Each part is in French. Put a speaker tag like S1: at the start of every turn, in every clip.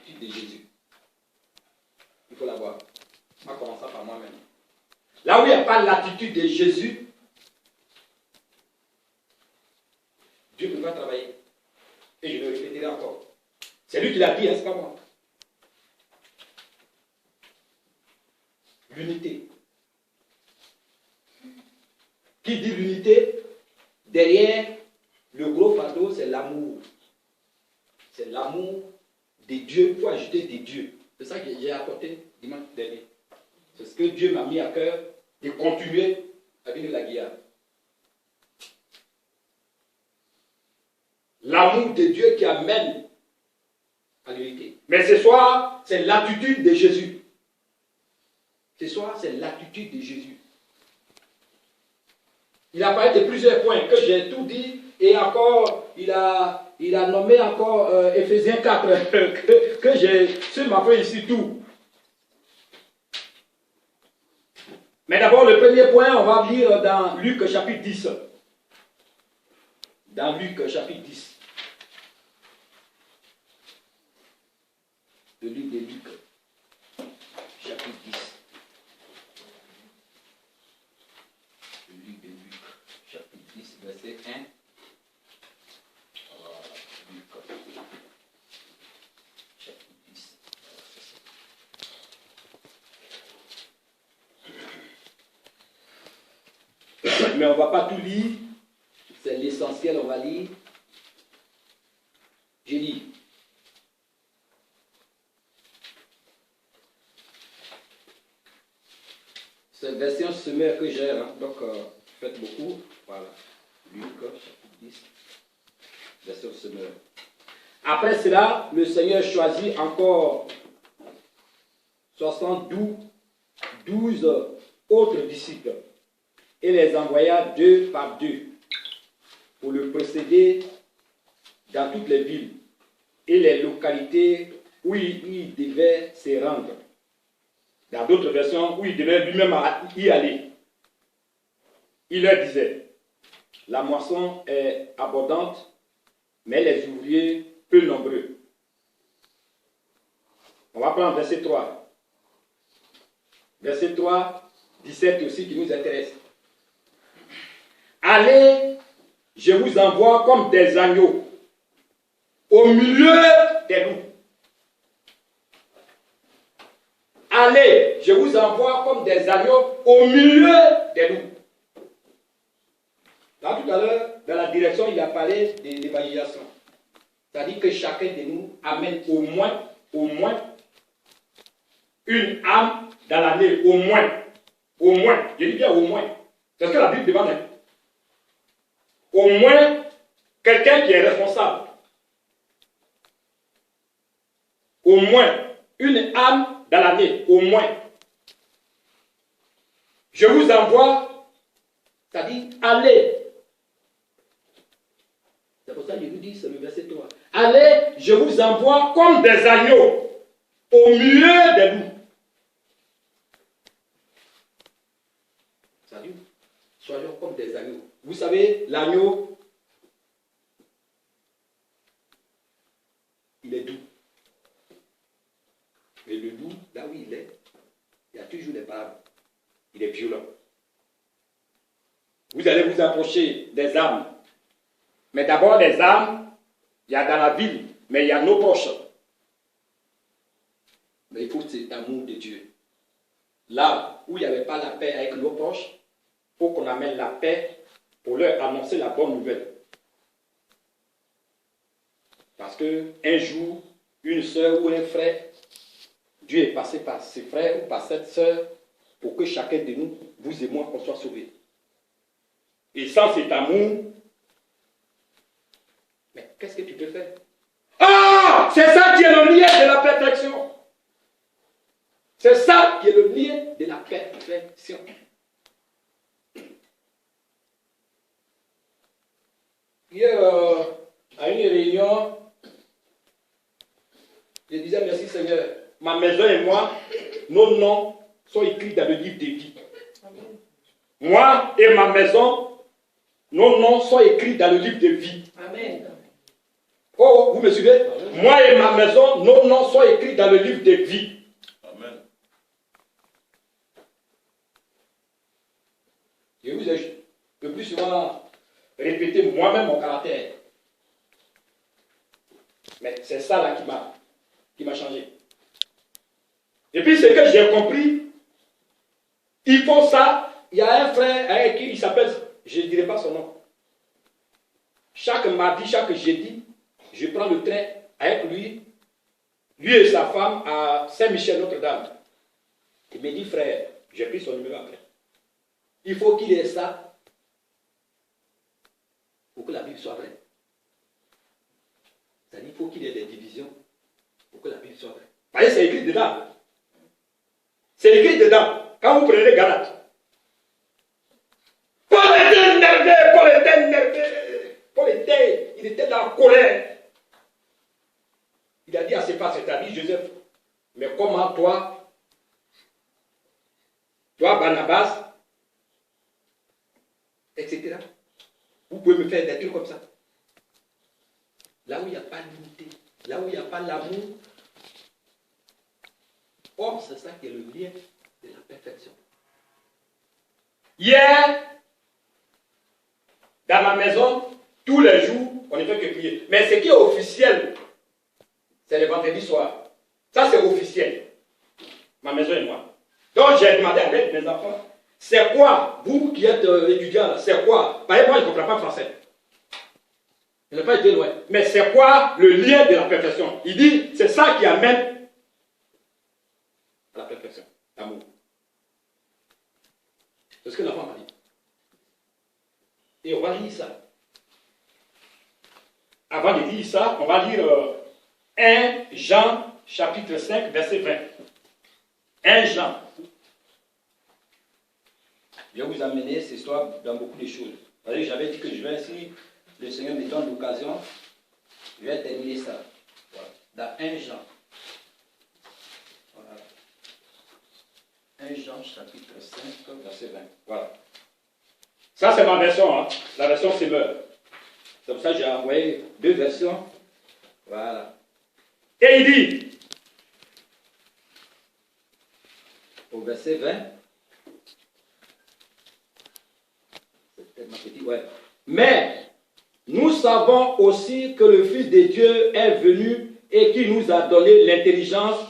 S1: l'attitude de Jésus. Il faut l'avoir. En commençant par moi-même. Là où il n'y a pas l'attitude de Jésus, Dieu ne peut pas travailler. Et je le répéterai encore. C'est lui qui l'a dit, hein, c'est pas moi. L'unité. Qui dit l'unité? Derrière le gros fardeau, c'est l'amour. C'est l'amour des dieux. Il faut ajouter des dieux. C'est ça que j'ai apporté dimanche dernier. C'est ce que Dieu m'a mis à cœur de continuer à vivre la Guyane. L'amour de Dieu qui amène à l'unité. Mais ce soir, c'est l'attitude de Jésus. Ce soir, c'est l'attitude de Jésus. Il a parlé de plusieurs points que j'ai tout dit et encore, il a nommé encore Ephésiens 4 que j'ai sur ma feuille ici tout. Mais d'abord, le premier point, on va lire dans Luc chapitre 10. Dans Luc chapitre 10. Le livre de Luc, chapitre 10. Le livre de Luc, chapitre 10, verset 1. Luc, chapitre 10. Mais on ne va pas tout lire. C'est l'essentiel, on va lire. J'ai dit. C'est une version semeur que j'ai, hein. Donc faites beaucoup. Voilà. Luc, chapitre 10, version semeur. Après cela, le Seigneur choisit encore 12 autres disciples et les envoya 2 par 2 pour le précéder dans toutes les villes et les localités où il devait se rendre. Dans d'autres versions, où il devait lui-même y aller. Il leur disait, la moisson est abondante, mais les ouvriers peu nombreux. On va prendre verset 3. Verset 3, 17 aussi qui nous intéresse. Allez, je vous envoie comme des agneaux au milieu des loups. Allez, je vous envoie comme des agneaux au milieu des loups. Là, tout à l'heure, dans la direction, il a parlé de l'évangélisation. C'est-à-dire que chacun de nous amène au moins, une âme dans l'année, au moins. Je dis bien au moins. C'est ce que la Bible demande. Hein? Au moins, quelqu'un qui est responsable. Au moins, une âme dans l'année, au moins. Je vous envoie, c'est-à-dire, allez. C'est pour ça que je vous dis, c'est le verset 3. Allez, je vous envoie comme des agneaux au milieu des loups. C'est-à-dire, soyons comme des agneaux. Vous savez, l'agneau, il est doux. Mais le loup, là où il est, il y a toujours des barbes. Il est violent. Vous allez vous approcher des âmes. Mais d'abord, les âmes, il y a dans la ville, mais il y a nos proches. Mais il faut cet amour de Dieu. Là où il n'y avait pas la paix avec nos proches, il faut qu'on amène la paix pour leur annoncer la bonne nouvelle. Parce qu'un jour, une soeur ou un frère, Dieu est passé par ses frères ou par cette sœur pour que chacun de nous, vous et moi, qu'on soit sauvés. Et sans cet amour, mais qu'est-ce que tu peux faire? Ah! C'est ça qui est le lien de la perfection. C'est ça qui est le lien de la perfection. Hier, à une réunion, je disais merci Seigneur. Ma maison et moi, nos noms sont écrits dans le livre des vies. Moi et ma maison, nos noms sont écrits dans le livre de vie.
S2: Amen.
S1: Oh, vous me suivez? moi et ma maison, nos noms sont écrits dans le livre de vie.
S2: Amen.
S1: Je vous ai le plus souvent répété moi-même mon caractère. Mais c'est ça là qui m'a changé. Et puis ce que j'ai compris, il faut ça. Il y a un frère avec qui il s'appelle, je ne dirai pas son nom. Chaque mardi, chaque jeudi, je prends le train avec lui et sa femme à Saint-Michel-Notre-Dame. Il me dit, frère, j'ai pris son numéro après. Il faut qu'il ait ça pour que la Bible soit vraie. C'est-à-dire qu'il faut qu'il ait des divisions pour que la Bible soit vraie. Vous voyez, c'est écrit dedans. C'est écrit dedans. Quand vous prenez Galates, Paul était énervé, il était dans la colère. Il a dit à ses frères, c'est-à-dire Joseph, mais comment toi, Barnabas, etc. Vous pouvez me faire des trucs comme ça. Là où il n'y a pas d'unité, là où il n'y a pas l'amour, or c'est ça qui est le lien de la perfection. Hier, dans ma maison, tous les jours, on ne fait que prier. Mais ce qui est officiel, c'est le vendredi soir. Ça, c'est officiel. Ma maison et moi. Donc, j'ai demandé avec mes enfants, c'est quoi, vous qui êtes étudiants, c'est quoi? Par exemple, moi, je ne comprends pas français. Je n'ai pas été loin. Mais c'est quoi le lien de la perfection? Il dit, c'est ça qui amène à la perfection, l'amour. C'est ce que l'enfant m'a dit. Et on va lire ça. Avant de lire ça, on va lire 1 Jean, chapitre 5, verset 20. 1 Jean. Je vais vous amener cette histoire dans beaucoup de choses. J'avais dit que je vais, si le Seigneur me donne l'occasion, je vais terminer ça. Voilà. Dans 1 Jean. Voilà. 1 Jean, chapitre 5, verset 20. Voilà. Ça, c'est ma version, hein. La version Semeur. C'est pour ça que j'ai envoyé deux versions. Voilà. Et il dit, au verset 20, c'était ma petite, ouais. Mais nous savons aussi que le Fils de Dieu est venu et qui nous a donné l'intelligence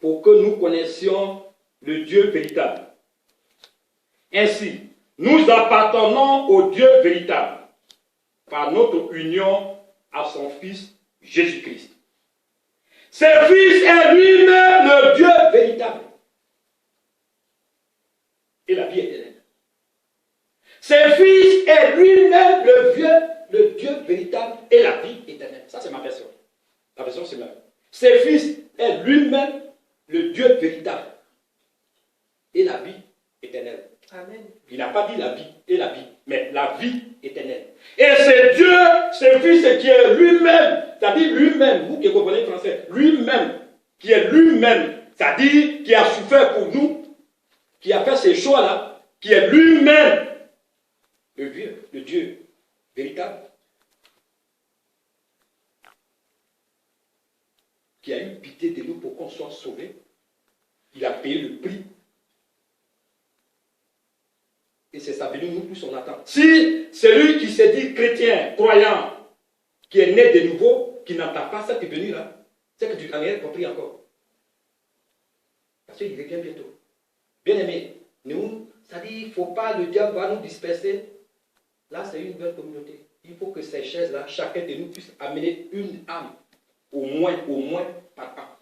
S1: pour que nous connaissions le Dieu véritable. Ainsi, nous appartenons au Dieu véritable par notre union à son Fils Jésus-Christ. Ce Fils est lui-même le Dieu véritable et la vie éternelle. Ce Fils est lui-même le Dieu véritable et la vie éternelle. Ça, c'est ma version. La version, c'est même. Ce Fils est lui-même le Dieu véritable et la vie éternelle.
S3: Amen.
S1: Il n'a pas dit la vie et la vie, mais la vie éternelle. Et c'est Dieu, ce Fils qui est lui-même, c'est-à-dire lui-même, vous qui comprenez le français, lui-même, qui est lui-même, c'est-à-dire qui a souffert pour nous, qui a fait ces choix-là, qui est lui-même le Dieu véritable, qui a eu pitié de nous pour qu'on soit sauvés. Il a payé le prix. Et c'est sa venue, nous plus on attend. Si celui qui s'est dit chrétien, croyant, qui est né de nouveau, qui n'entend pas cette venue-là, c'est que tu n'as rien compris encore. Parce qu'il revient bientôt. Bien aimé, nous, ça dit, il ne faut pas, le diable va nous disperser. Là, c'est une belle communauté. Il faut que ces chaises-là, chacun de nous puisse amener une âme, au moins par an.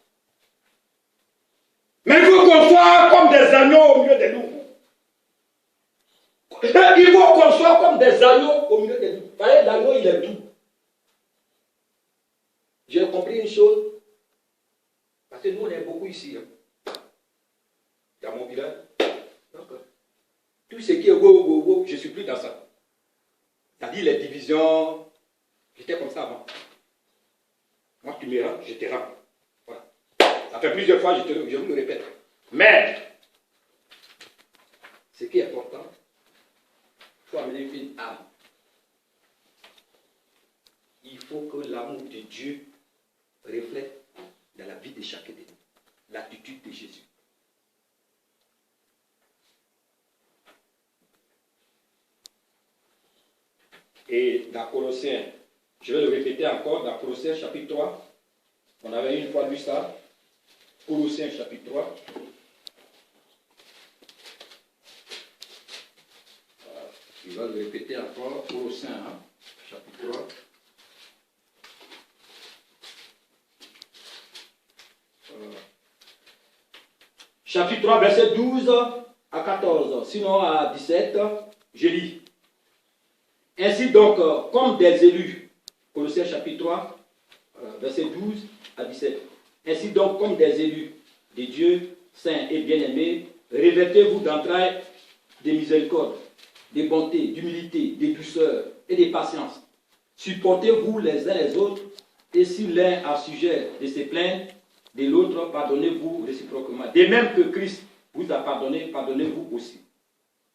S1: Mais il faut qu'on soit comme des agneaux au milieu de nous. Il faut qu'on soit comme des agneaux au milieu de nous. Vous voyez, l'agneau, il est doux. J'ai compris une chose. Parce que nous, on est beaucoup ici. Hein. Dans mon village. Donc, tout ce qui est wow, je ne suis plus dans ça. C'est-à-dire les divisions. J'étais comme ça avant. Moi, tu me rends, je te rends. Voilà. Ça fait plusieurs fois, je vous le répète. Mais, ce qui est important, il faut amener une âme. Il faut que l'amour de Dieu reflète dans la vie de chacun de nous l'attitude de Jésus. Et dans Colossiens, je vais le répéter encore, dans Colossiens chapitre 3, on avait une fois lu ça, Colossiens chapitre 3. Je vais le répéter encore, Colossiens chapitre 3. Chapitre 3, verset 12 à 14, sinon à 17, je lis. Ainsi donc, comme des élus, Colossiens chapitre 3, verset 12 à 17. Ainsi donc, comme des élus de Dieu, saints et bien-aimés, revêtez-vous d'entrailles de miséricorde, de bonté, d'humilité, de douceur et de patience. Supportez-vous les uns les autres, et si l'un a sujet de se plaindre, de l'autre, pardonnez-vous réciproquement. De même que Christ vous a pardonné, pardonnez-vous aussi.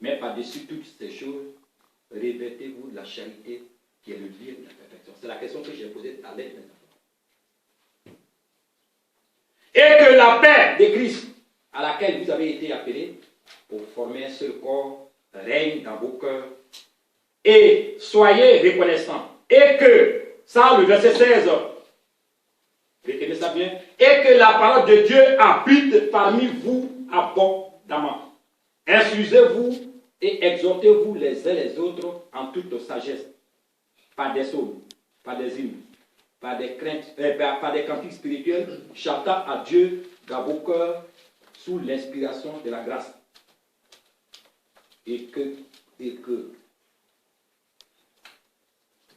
S1: Mais par-dessus toutes ces choses, revêtez-vous de la charité qui est le lien de la perfection. C'est la question que j'ai posée à l'aide des enfants. Et que la paix de Christ, à laquelle vous avez été appelés, pour former un seul corps, règne dans vos cœurs. Et soyez reconnaissants. Et que, ça, le verset 16, retenez ça bien, et que la parole de Dieu habite parmi vous abondamment. Instruisez-vous et exhortez-vous les uns les autres en toute sagesse, par des psaumes, par des hymnes, par des cantiques spirituels, chantant à Dieu dans vos cœurs sous l'inspiration de la grâce. Et que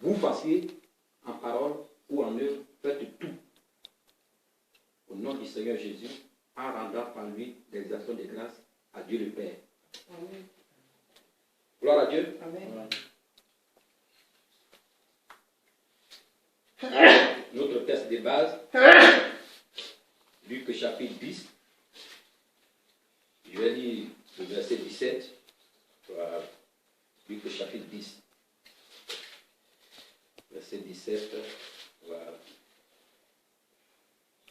S1: vous fassiez en parole ou en œuvre, faites tout au nom du Seigneur Jésus, en rendant par lui des actions de grâce à Dieu le Père. Amen. Gloire à Dieu. Amen. Notre texte de base, Luc chapitre 10. Je vais lire le verset 17. Voilà. Luc chapitre 10. Verset 17. Voilà.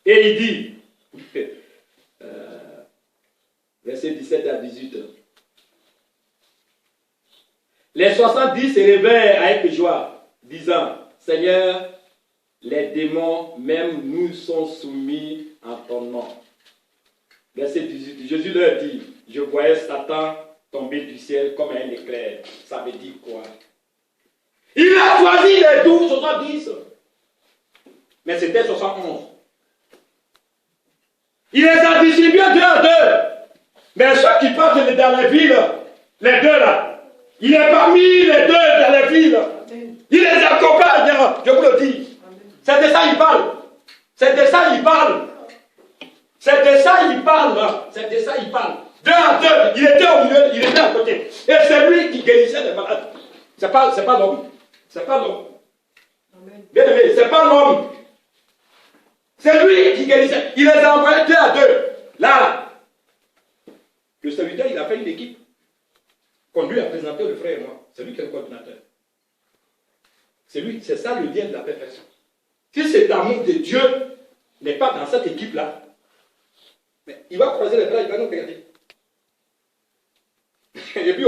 S1: Et il dit, verset 17 à 18. Les 70 se réveillent avec joie, disant, Seigneur, les démons même nous sont soumis en ton nom. Verset 18, Jésus leur dit, je voyais Satan tomber du ciel comme un éclair. Ça veut dire quoi? Il a choisi les 12, 70. Mais c'était 71. Il les a distribués 2 à 2. Mais ceux qui partent dans les villes, les 2 là, il est parmi les 2 dans les villes. Il les accompagne, je vous le dis. C'est de ça qu'il parle. C'est de ça qu'il parle. C'est de ça qu'il parle. C'est de ça qu'il parle. 2 à 2, il était au milieu, il était à côté. Et c'est lui qui guérissait les malades. C'est pas l'homme. C'est pas l'homme. Bien aimé, c'est pas l'homme. C'est lui qui guérissait. Il les a envoyés 2 à 2. Là, le serviteur, il a fait une équipe. Qu'on lui a présenté le frère et moi. C'est lui qui est le coordinateur. C'est lui, c'est ça le lien de la perfection. Si cet amour de Dieu n'est pas dans cette équipe-là, mais il va croiser les bras, il va nous regarder. Et puis,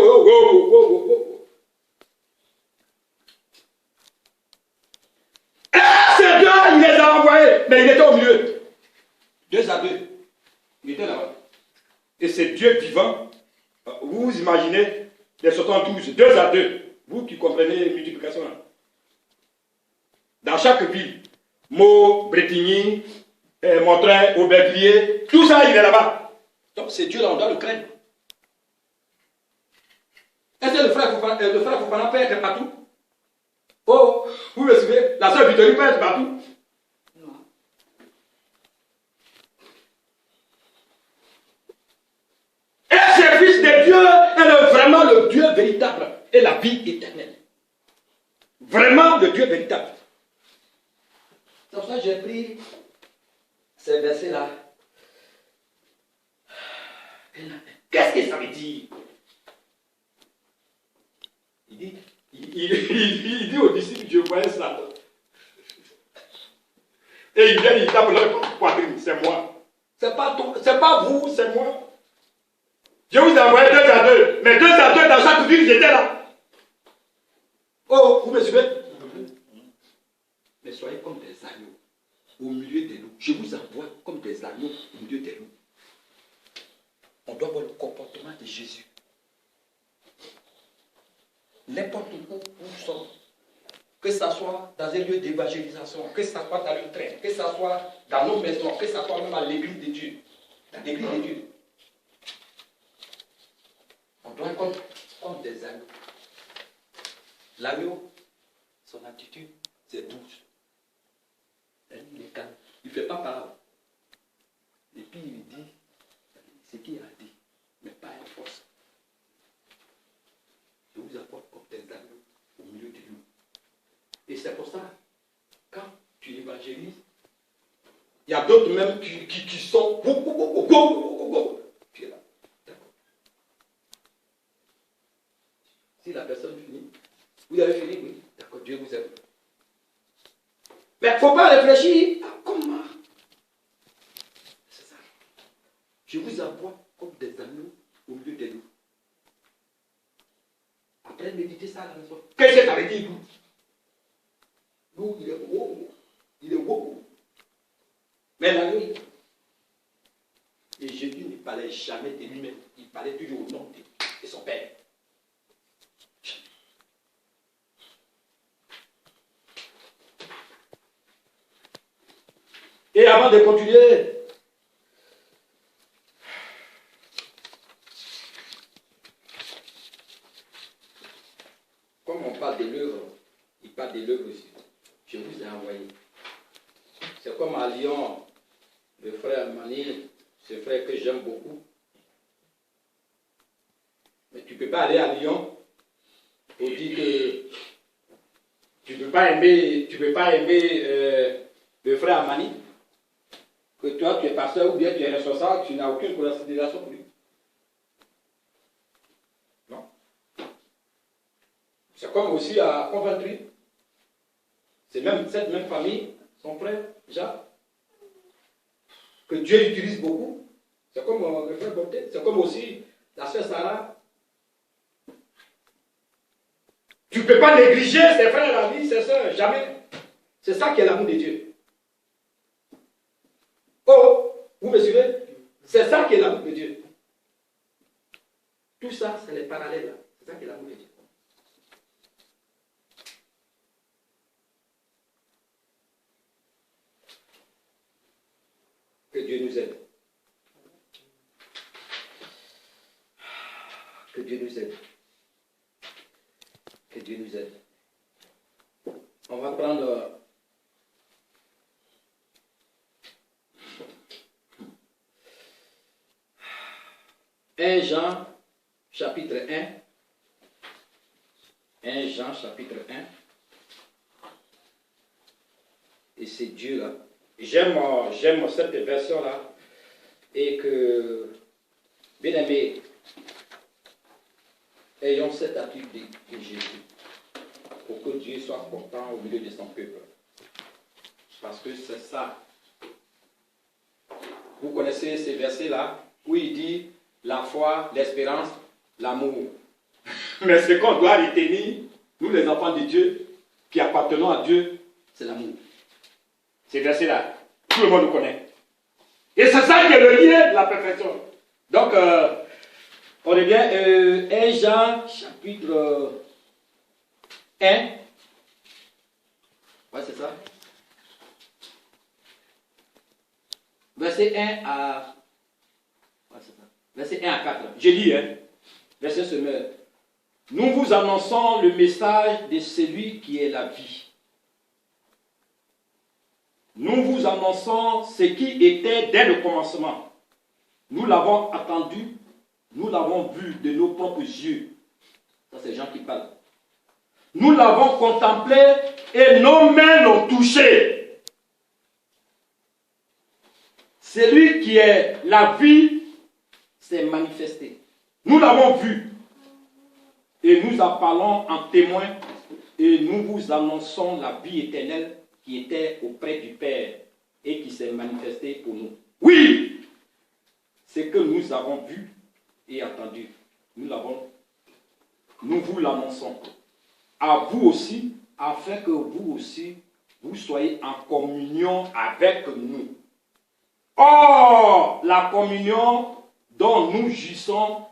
S1: Et ces 2, il les a envoyés, mais il était au milieu. 2 à 2. Il était là-bas. Et c'est Dieu vivant. Vous vous imaginez les 72, 2 à 2. Vous qui comprenez multiplication. Dans chaque ville, Meaux, Bretigny, Montreuil, Aubervilliers, tout ça, il est là-bas. Donc c'est Dieu là, on doit le craindre. Est-ce que le frère Fofana peut être partout? Oh, vous me suivez? La sœur Victorie peut être partout? Non. Et ce fils de Dieu est vraiment le Dieu véritable et la vie éternelle. Vraiment le Dieu véritable. C'est pour ça que j'ai pris ces versets-là. Qu'est-ce que ça veut dire? Il dit aux disciples, je voyais ça. Et ils viennent, ils tapent leur poitrine. C'est moi. C'est pas vous, c'est moi. Je vous ai envoyé 2 à 2. Mais 2 à 2 dans chaque ville, j'étais là. Oh, vous me suivez? Mais soyez comme des agneaux au milieu des loups. Je vous envoie comme des agneaux au milieu des loups. On doit voir le comportement de Jésus. N'importe où nous sommes, que ce soit dans un lieu d'évangélisation, que ce soit dans le train, que ce soit dans nos maisons, que ce soit même à l'église de Dieu. Dans l'église de Dieu. On doit être comme des agneaux. L'agneau, son attitude, c'est douce. Il est calme. Il ne fait pas parole. Et puis il dit ce qu'il a dit, mais pas avec force. Je vous apporte comme des agneaux au milieu de nous. Et c'est pour ça, quand tu évangélises, il y a d'autres même qui sont tu es là. D'accord. Si la personne finit, vous avez fini, oui. D'accord, Dieu vous aime. Mais il ne faut pas réfléchir. Ah, comment? C'est ça. Je vous envoie comme des agneaux au milieu des loups. Après, méditez ça à la maison. Qu'est-ce que ça veut dire, loup? Loup, il est beau. Il est beau. Mais l'agneau, et Jésus ne parlait jamais de lui-même. Il parlait toujours au nom de son Père. Et avant de continuer, comme on parle de l'œuvre, il parle de l'œuvre aussi. Je vous ai envoyé. C'est comme à Lyon, le frère Mani, ce frère que j'aime beaucoup. Mais tu ne peux pas aller à Lyon pour dire que tu ne peux pas aimer, le frère Mani. Que toi, tu es pasteur ou bien tu es responsable, tu n'as aucune considération pour lui. Non. C'est comme aussi à Coventry. C'est même cette même famille, son frère, Jacques, que Dieu utilise beaucoup. C'est comme le frère Bonté, c'est comme aussi la sœur Sarah. Tu ne peux pas négliger ses frères, amis, ses sœurs, jamais. C'est ça qui est l'amour de Dieu. Oh! Vous me suivez? C'est ça qui est l'amour de Dieu. Tout ça, c'est les parallèles. C'est ça qui est l'amour de Dieu. Que Dieu nous aide. Que Dieu nous aide. Que Dieu nous aide. On va prendre... 1 Jean, chapitre 1. 1 Jean, chapitre 1. Et c'est Dieu là. J'aime cette version-là. Et que, bien aimé, ayons cette attitude de Jésus. Pour que Dieu soit content au milieu de son peuple. Parce que c'est ça. Vous connaissez ces versets-là où il dit la foi, l'espérance, l'amour. Mais ce qu'on doit retenir, nous les enfants de Dieu, qui appartenons à Dieu, c'est l'amour. Ces versets-là, tout le monde nous connaît. Et c'est ça qui est le lien de la perfection. Donc, on est bien 1 Jean, chapitre 1. Ouais, c'est ça. Verset 1 à... Ouais, c'est ça. Verset 1 à 4. J'ai dit, hein. Verset semeur. Nous vous annonçons le message de celui qui est la vie. Nous vous annonçons ce qui était dès le commencement. Nous l'avons attendu, nous l'avons vu de nos propres yeux. Ça, c'est Jean qui parle. Nous l'avons contemplé et nos mains l'ont touché. Celui qui est la vie s'est manifesté. Nous l'avons vu et nous en parlons en témoin et nous vous annonçons la vie éternelle qui était auprès du Père et qui s'est manifesté pour nous. Oui, ce que nous avons vu et entendu, nous vous l'annonçons. À vous aussi, afin que vous aussi, vous soyez en communion avec nous. Or, la communion dont nous jouissons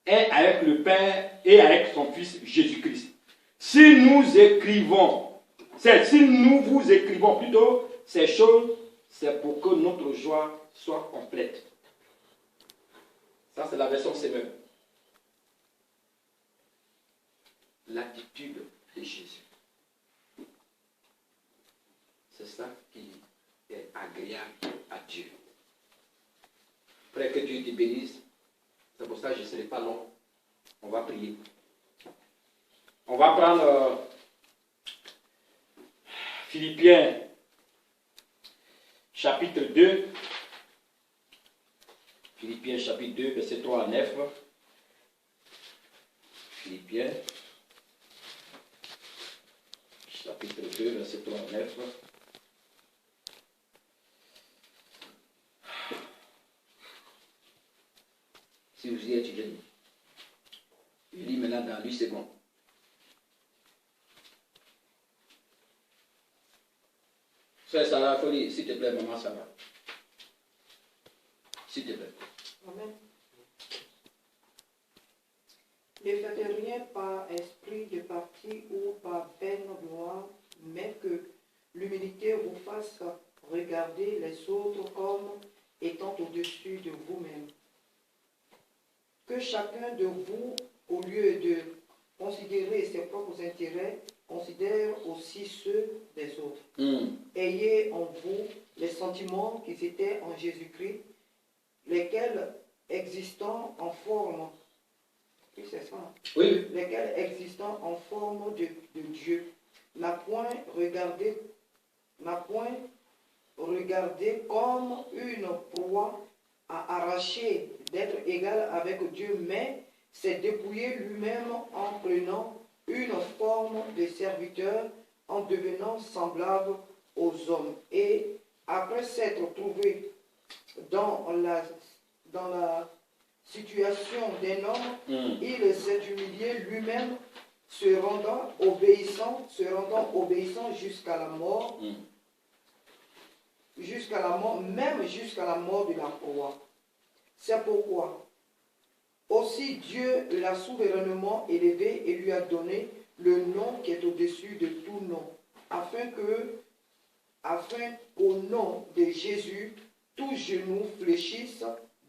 S1: est avec le Père et avec son Fils Jésus-Christ. Si nous vous écrivons plutôt ces choses, c'est pour que notre joie soit complète. Ça, c'est la version Semeur. L'attitude de Jésus. C'est ça qui est agréable à Dieu. Frère, que Dieu te bénisse. C'est pour ça que je ne serai pas long. On va prier. On va prendre Philippiens chapitre 2. Philippiens chapitre 2, verset 3 à 9. Philippiens chapitre 2, verset 3 à 9. Si vous y êtes, je lis. Je lis maintenant dans 8 secondes. Frère Sarah, Folie, s'il te plaît, maman Sarah. S'il te plaît.
S2: Amen. Ne faites rien par esprit de parti ou par peine gloire, mais que l'humilité vous fasse regarder les autres comme étant au-dessus de vous-même. Que chacun de vous, au lieu de considérer ses propres intérêts, considère aussi ceux des autres. Ayez en vous les sentiments qui étaient en Jésus-Christ, lesquels existant en forme, oui, c'est ça,
S1: oui.
S2: Lesquels existant en forme de Dieu, n'a point regardé comme une proie à arracher d'être égal avec Dieu, mais s'est dépouillé lui-même en prenant une forme de serviteur, en devenant semblable aux hommes. Et après s'être trouvé dans la situation d'un homme, il s'est humilié lui-même, se rendant obéissant jusqu'à la mort, même jusqu'à la mort de la croix. C'est pourquoi aussi Dieu l'a souverainement élevé et lui a donné le nom qui est au-dessus de tout nom, afin qu'au nom de Jésus, tout genou fléchisse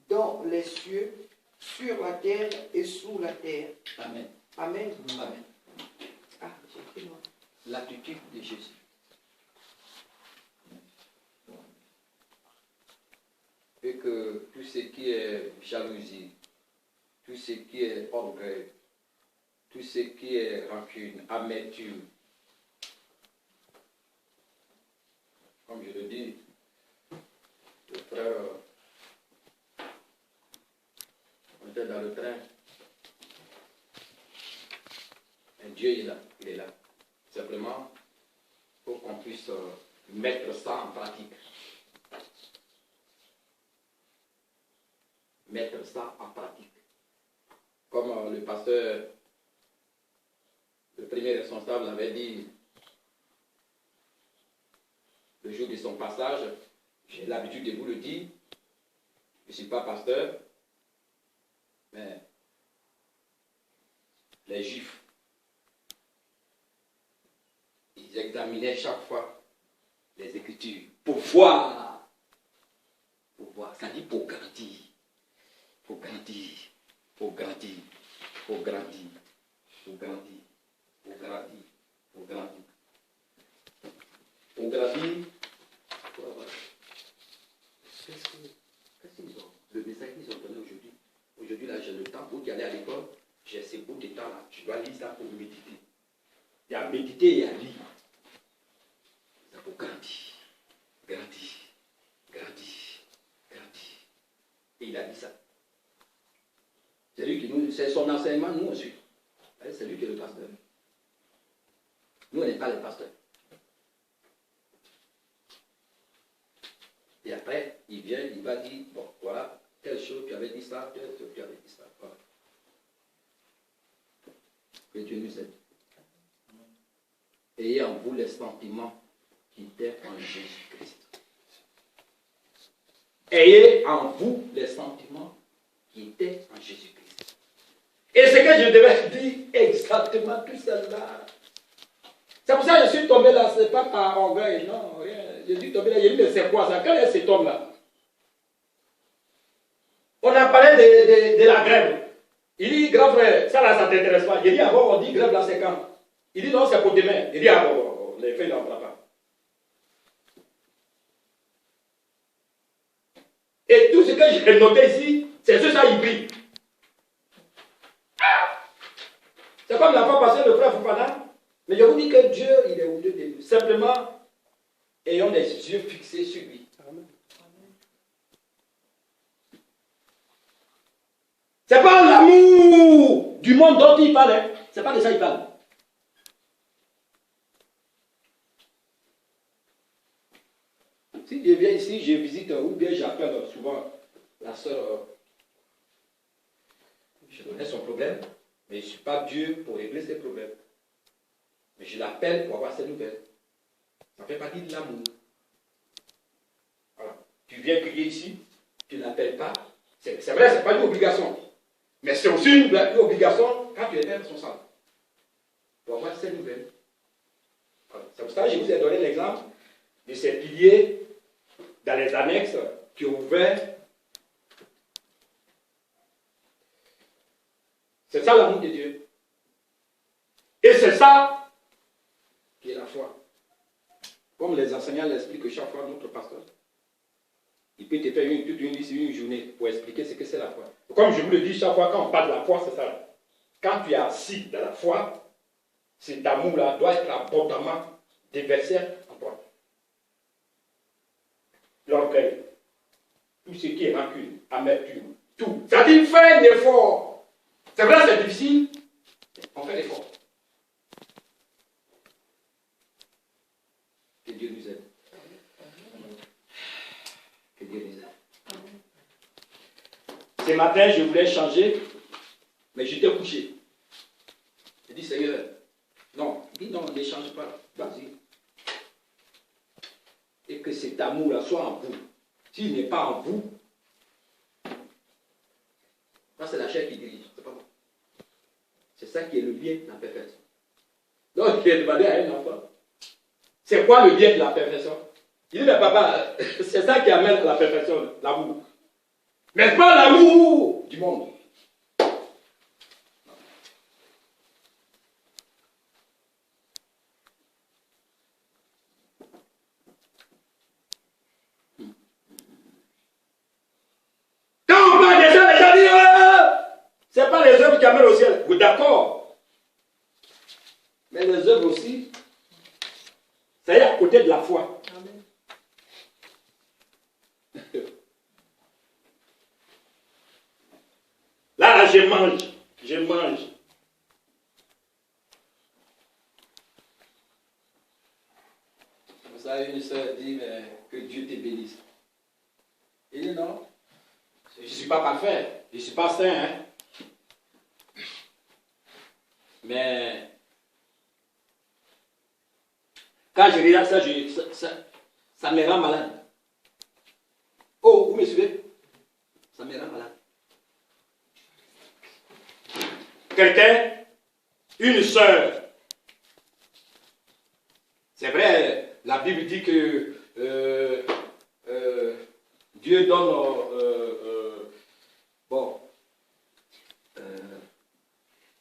S2: dans les cieux, sur la terre et sous la terre.
S1: Amen.
S2: Amen.
S1: Amen.
S2: Ah, j'ai écrit moi.
S1: L'attitude de Jésus. Et que tout ce qui est jalousie, tout ce qui est orgueil, tout ce qui est rancune, amertume, comme je le dis, le frère, on était dans le train, et Dieu il est là. Simplement, pour qu'on puisse mettre ça en pratique. Mettre ça en pratique. Comme le pasteur, le premier responsable avait dit le jour de son passage, j'ai l'habitude de vous le dire, je ne suis pas pasteur, mais les Juifs, ils examinaient chaque fois les Écritures pour voir, ça dit pour grandir. Pour grandir, pour grandir, pour grandir, pour grandir, pour grandir, pour grandir. Pour grandir, pour avoir. Qu'est-ce qu'ils ont? Le message qu'ils ont donné aujourd'hui. Aujourd'hui, là, j'ai le temps. Vous qui allez à l'école, j'ai ce bout de temps-là. Je dois lire ça pour méditer. Il y a méditer et il y a lire. C'est pour grandir, grandir, grandir, grandir. Et il a dit ça. C'est lui qui nous, c'est son enseignement, nous aussi. C'est lui qui est le pasteur. Nous, on n'est pas les pasteurs.
S3: Et après, il vient, il va dire, bon, voilà, telle chose, tu avais dit ça, telle chose, tu avais dit ça. Voilà. Que Dieu nous aide. Ayez en vous les sentiments qui étaient en Jésus-Christ. Ayez en vous les sentiments qui étaient en Jésus-Christ. Et ce que je devais dire exactement tout cela. C'est pour ça que je suis tombé là, ce n'est pas par orgueil, non, rien. Je suis tombé là, j'ai dit, mais c'est quoi ça? Quel est cet homme-là? On a parlé de la grève. Il dit, grand frère, ça là, ça ne t'intéresse pas. J'ai dit, ah bon, on dit grève là, c'est quand? Il dit, non, c'est pour demain. Il dit, ah bon, les faits, il n'en prend pas. Et tout ce que j'ai noté ici, c'est ce ça, il brille. C'est comme la fois passée, le frère Fofana. Mais je vous dis que Dieu, il est au milieu de nous. Simplement, ayons les yeux fixés sur lui. C'est pas l'amour du monde dont il parle. Hein. C'est pas de ça qu'il parle. Si je viens ici, je visite, ou bien j'appelle souvent la soeur. Je connais son problème, mais je ne suis pas Dieu pour régler ses problèmes. Mais je l'appelle pour avoir ses nouvelles. Ça fait partie de l'amour. Voilà. Tu viens crier ici, tu ne l'appelles pas. C'est vrai, ce n'est pas une obligation. Mais c'est aussi une obligation quand tu es responsable. Pour avoir ses nouvelles. Voilà. C'est pour ça que je vous ai donné l'exemple de ces piliers dans les annexes qui ont ouvert. C'est ça l'amour de Dieu. Et c'est ça qui est la foi. Comme les enseignants l'expliquent chaque fois, notre pasteur. Il peut te faire toute une liste, une journée pour expliquer ce que c'est la foi. Comme je vous le dis chaque fois, quand on parle de la foi, c'est ça. Quand tu es assis dans la foi, cet amour-là doit être abondamment déversé en toi. L'orgueil, tout ce qui est rancune, amertume, tout. Ça dit, fais un effort. C'est vrai, c'est difficile. On fait l'effort. Que Dieu nous aide. Que Dieu nous aide. Ce matin, je voulais changer, mais j'étais couché. J'ai dit, Seigneur, non. Il dit, non, ne change pas. Vas-y. Et que cet amour-là soit en vous. S'il n'est pas en vous, ça c'est la chair qui dirige, c'est pas moi. C'est ça qui est le bien de la perfection. Donc, il a demandé à un enfant, c'est quoi le bien de la perfection? Il dit, mais papa, c'est ça qui amène à la perfection, l'amour. Mais pas l'amour du monde. Quand on parle de ça, les gens disent, c'est pas les œuvres qui amènent au ciel. Oui, d'accord. Mais les œuvres aussi, c'est à côté de la foi. Amen. Là, je mange. Comme ça, une soeur dit, mais que Dieu te bénisse. Il dit non, je ne suis pas parfait, je ne suis pas saint, hein. Mais quand je regarde ça, ça me rend malade. Oh, vous me suivez? Ça me rend malade. Quelqu'un, une sœur. C'est vrai, la Bible dit que Dieu donne,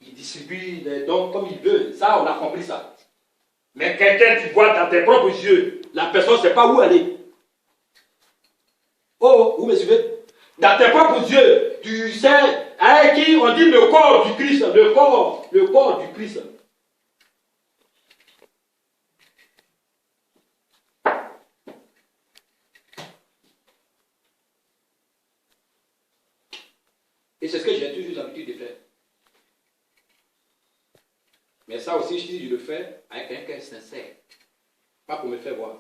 S3: il distribue les dons comme il veut. Ça, on a compris ça. Mais quelqu'un, tu vois dans tes propres yeux, la personne ne sait pas où aller. Oh, vous me suivez? Dans tes propres yeux, tu sais avec qui on dit le corps du Christ, le corps du Christ. Et c'est ce que j'ai toujours l'habitude de faire. Mais ça aussi, si je le fais avec un cœur sincère, pas pour me faire voir.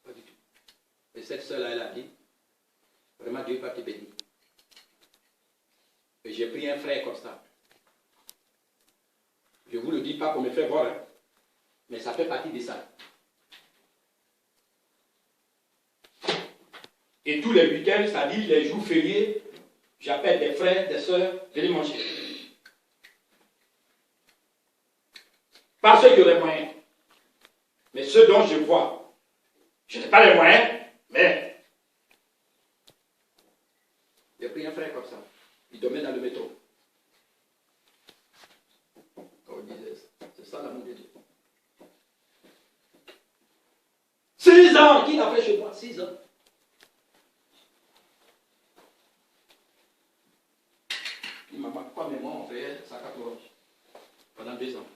S3: Pas du tout. cette soeur-là, elle a dit, vraiment Dieu va te bénir. Et j'ai pris un frère comme ça. Je ne vous le dis pas pour me faire voir, hein, mais ça fait partie de ça. Et tous les week-ends, c'est-à-dire les jours fériés, j'appelle des frères, des sœurs, venez manger. Pas ceux qui auraient moyen, mais ceux dont je vois. Je n'ai pas les moyens, mais j'ai pris un frère comme ça. Il dormait dans le métro. Comme on disait, c'est ça l'amour de Dieu. 6 ans, qui l'a fait chez moi? 6 ans. Il m'a dit, quoi, mais moi, on fait ça 4 oranges pendant 2 ans.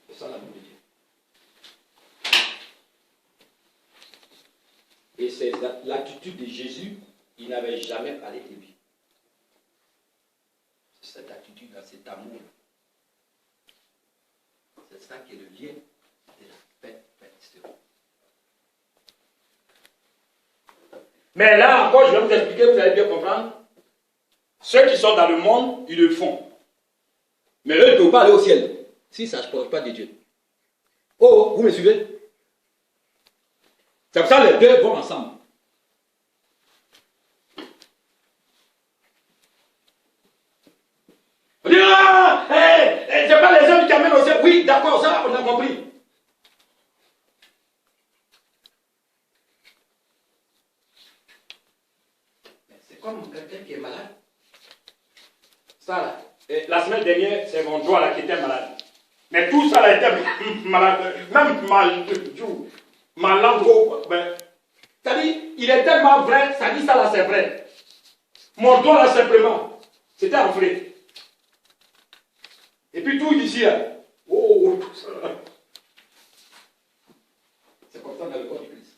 S3: C'est ça l'amour de Dieu. Et c'est l'attitude de Jésus, il n'avait jamais parlé de lui. C'est cette attitude-là, cet amour. C'est ça qui est le lien de la perfection. Mais là encore, je vais vous expliquer, vous allez bien comprendre. Ceux qui sont dans le monde, ils le font. Mais eux ne peuvent pas aller au ciel si ça ne se proche pas de Dieu. Oh, vous me suivez? C'est pour ça que les deux vont ensemble. On dit, ah, c'est pas les hommes qui amènent au ciel. Oui, d'accord, ça, on a compris. Mais c'est comme quelqu'un qui est malade. Ça, là, la semaine dernière, c'est mon doigt là qui était malade. Mais tout ça là était malade. Même mal ma langue, ben, c'est-à-dire, il est tellement vrai, ça dit ça là c'est vrai. Mon doigt là simplement, c'était enflé. Et puis tout ici, là, oh, tout ça là. C'est comme ça dans le corps du Christ.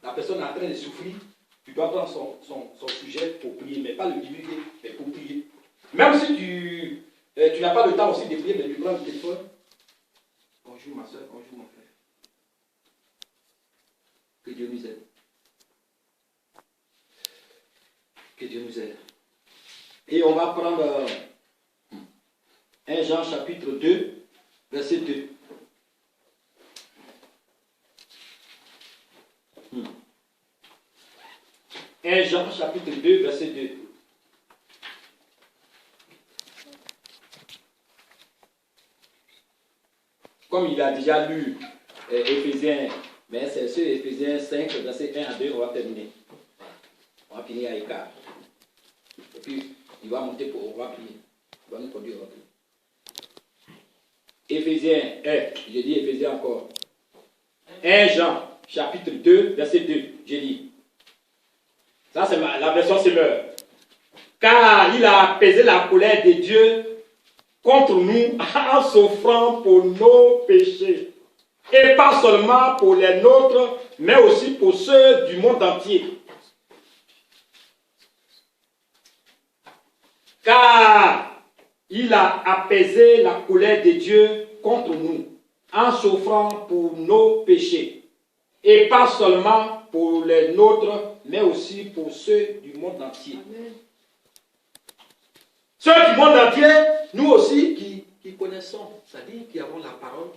S3: La personne est en train de souffrir, tu dois prendre son sujet pour prier, mais pas le divulguer, mais pour prier. Même si tu n'as pas le temps aussi de prier, mais tu prends le téléphone. Bonjour ma soeur, bonjour mon frère. Que Dieu nous aide. Que Dieu nous aide. Et on va prendre 1 Jean chapitre 2, verset 2. 1 Jean chapitre 2, verset 2. Comme il a déjà lu Éphésiens, mais c'est sur Éphésiens 5, verset 1 à 2, on va terminer. On va finir à écart. Et puis, il va monter pour, on va prier. Il va nous conduire, on va prier. Éphésiens 1, je dis Éphésiens encore. 1 Jean, chapitre 2, verset 2, je lis. Ça, c'est la version Semeur. Car il a apaisé la colère de Dieu contre nous en s'offrant pour nos péchés. Et pas seulement pour les nôtres, mais aussi pour ceux du monde entier. Car il a apaisé la colère de Dieu contre nous en s'offrant pour nos péchés. Et pas seulement pour les nôtres, mais aussi pour ceux du monde entier. Amen. Ceux du monde entier, nous aussi qui connaissons, c'est-à-dire qui avons la parole,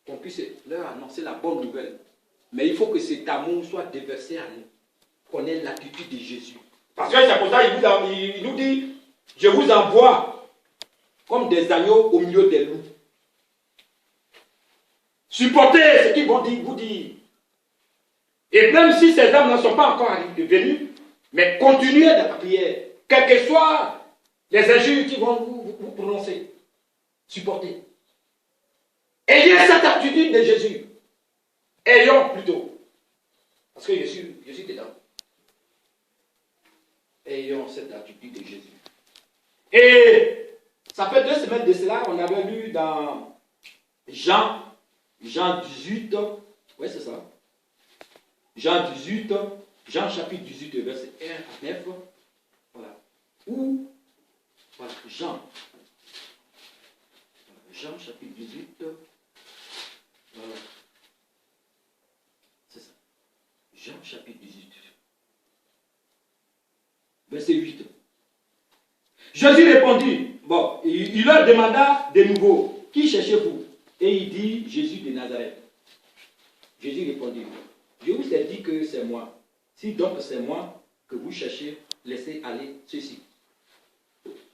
S3: qu'on puisse leur annoncer la bonne nouvelle. Mais il faut que cet amour soit déversé à nous, qu'on ait l'attitude de Jésus. Parce que c'est pour ça qu'il nous dit, je vous envoie comme des agneaux au milieu des loups. Supportez ce qu'ils vont vous dire. Et même si ces âmes ne sont pas encore venues, mais continuez dans la prière, quelles que soient les injures qui vont vous prononcer. Supportez. Ayez cette attitude de Jésus. Ayons plutôt. Parce que je suis dedans. Ayons cette attitude de Jésus. Et ça fait 2 semaines de cela, on avait lu dans Jean 18. Oui, c'est ça. Jean 18, Jean chapitre 18, verset 1 à 9. Voilà. Ou, voilà, Jean Jean chapitre 18. Voilà. C'est ça. Jean chapitre 18. Verset 8. Jésus répondit, bon, il leur demanda de nouveau, qui cherchez-vous? Et il dit, Jésus de Nazareth. Jésus répondit, je vous ai dit que c'est moi. Si donc c'est moi que vous cherchez, laissez aller ceci.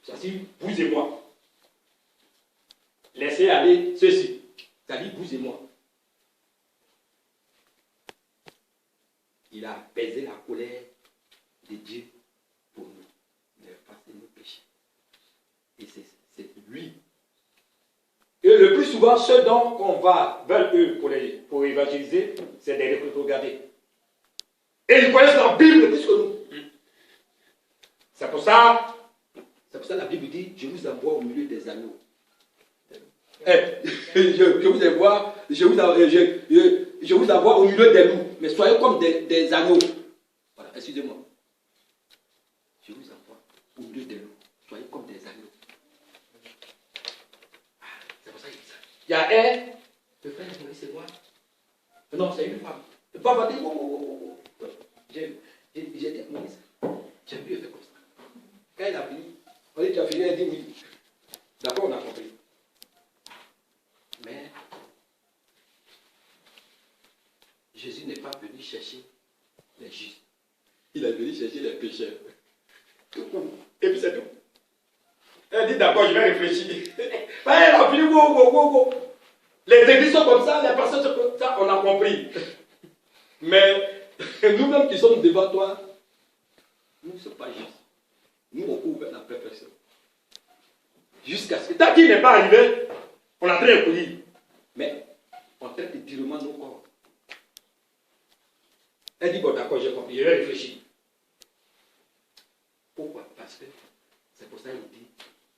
S3: C'est-à-dire, vous et moi. Laissez aller ceci. C'est-à-dire, vous et moi. Il a apaisé la colère de Dieu pour nous, de effacer nos péchés. Et c'est lui. Et le plus souvent, ceux dont on va vers eux pour évangéliser, c'est des regarder. Et ils connaissent la Bible plus que nous. C'est pour ça la Bible dit, je vous envoie au milieu des agneaux. Je vous envoie au milieu des loups, mais soyez comme des agneaux. Voilà, excusez-moi. Je vous envoie au milieu des loups, soyez comme des agneaux. C'est pour ça qu'il dit ça. Il y a un, le frère c'est moi. Non, c'est une femme. Le papa dit, j'ai dit, Moïse, j'aime mieux faire comme ça. Quand il a fini, on dit, tu as fini, il dit oui. D'accord, on a compris. Mais Jésus n'est pas venu chercher les justes. Il est venu chercher les pécheurs. Et puis c'est tout. Elle dit d'accord, je vais réfléchir. Elle a fini, Les églises sont comme ça, les personnes sont comme ça, on a compris. Mais nous-mêmes qui sommes devant toi, nous ne sommes pas justes. Nous, on court vers la perfection. Jusqu'à ce que, tant qu'il n'est pas arrivé, on a très recueilli. Mais on traite durement nos corps. Elle dit, bon d'accord, j'ai compris, je vais réfléchir. Pourquoi? Parce que c'est pour ça qu'il dit,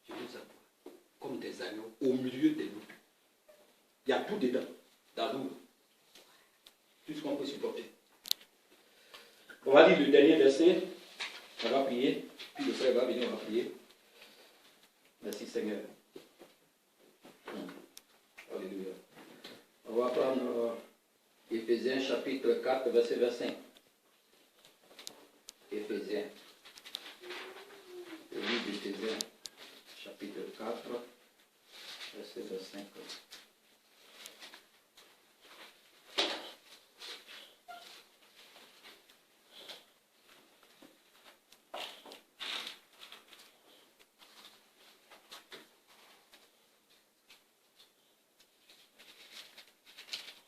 S3: je vous envoie comme des agneaux au milieu des loups. Il y a tout dedans, dans l'eau. Tout ce qu'on peut supporter. On va lire le dernier verset, on va prier, puis le frère va venir, on va prier. Merci Seigneur. Alléluia. On va prendre Éphésiens chapitre 4, verset 25. Éphésiens. Le livre d'Éphésiens chapitre 4, verset 25.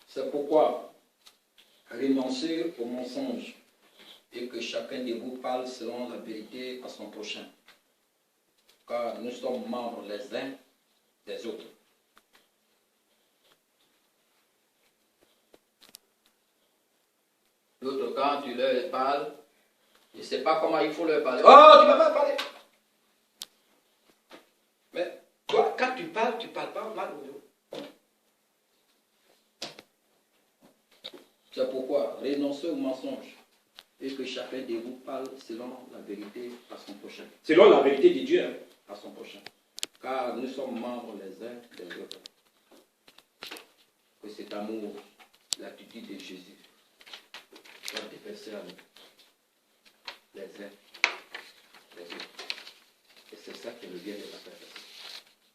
S3: C'est pourquoi renoncez au mensonge et que chacun de vous parle selon la vérité à son prochain. Car nous sommes membres les uns des autres. L'autre, quand tu leur parles, je ne sais pas comment il faut leur parler. Oh, tu ne vas pas parler. Mais toi, quand tu parles pas mal aux autres. C'est pourquoi renoncez au mensonge et que chacun de vous parle selon la vérité à son prochain. Selon la vérité de Dieu, hein, à son prochain. Car nous sommes membres les uns des autres. Que cet amour, l'attitude de Jésus, soit déversé à nous, les uns les autres. Et c'est ça qui nous vient de la perfection.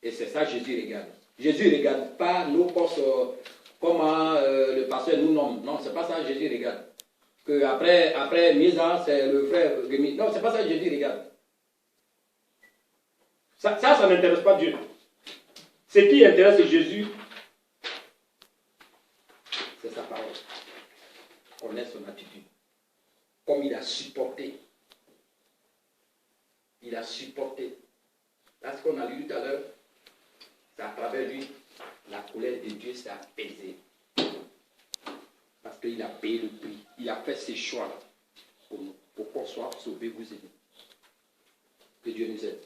S3: Et c'est ça que Jésus regarde. Jésus ne regarde pas nos postes. Comment le pasteur nous nomme. Non, c'est pas ça que Jésus regarde. Que après Misa, c'est le frère Rémi. Non, c'est pas ça que Jésus regarde. Ça n'intéresse pas Dieu. Ce qui intéresse Jésus, c'est sa parole. Connaître son attitude. Comme il a supporté. Il a supporté. Là, ce qu'on a lu tout à l'heure, c'est à travers lui. La colère de Dieu s'est apaisée. Parce qu'il a payé le prix. Il a fait ses choix pour nous. Pour qu'on soit sauvés, vous et nous. Que Dieu nous aide.